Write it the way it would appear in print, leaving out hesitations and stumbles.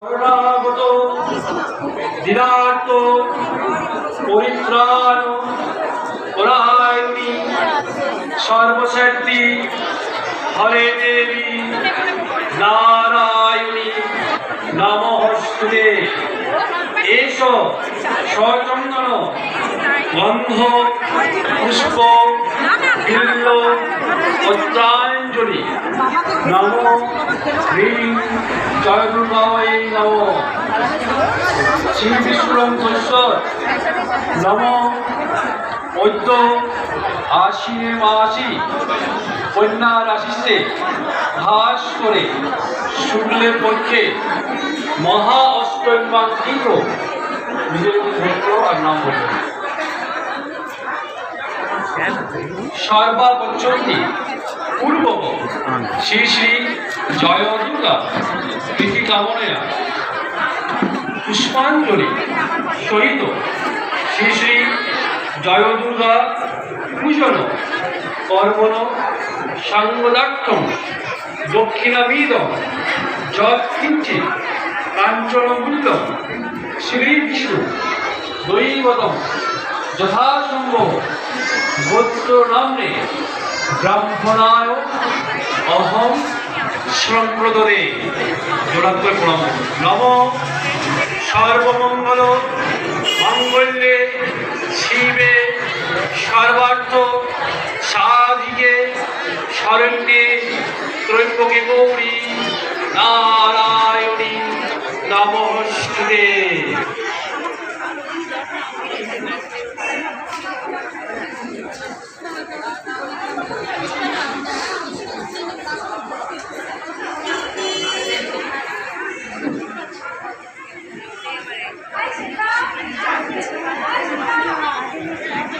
শরণাগত দীনার্ত পরিত্রাণ পরায়ণী সর্বশক্তি হরে দেবী নারায়ণী নমস্তুতে। এস সচন্দন গন্ধ পুষ্প বিল্ল পত্রাঞ্জলি নম হ্রিং জয় দুর্গায় নম শ্রী বিষ্ণুরঙ্গশ্বর নম অদ্য আশ্বিনে মাসি কন্যা রাশিতে ভাস করে শুক্লের পক্ষে মহা অষ্টমাঙ্কিত আর নাম বলব সর্বাপচ্ছন্তি পূর্বক শ্রী শ্রী জয় দুর্গা প্রীতি কামনায়া পুষ্পাঞ্জলি সহিত শ্রী শ্রী জয় দুর্গা পূজন কর্মণ সাংগদার্থম দক্ষিণাবিদম যৎ কিঞ্চিৎ কাঞ্চনমূল্য শ্রী বিষ্ণু দৈবতম যথাসম্ভব গোত্র নামে ব্রাহ্মণায় অহম সম্প্রদরে জোড়াত্মক প্রণাম। নম সর্বমঙ্গল মঙ্গলে শিবে সর্বার্থ সাধিকে শরণ্যে ত্রৈলোক্যে গৌরী নারায়ণী নমস্তুতে।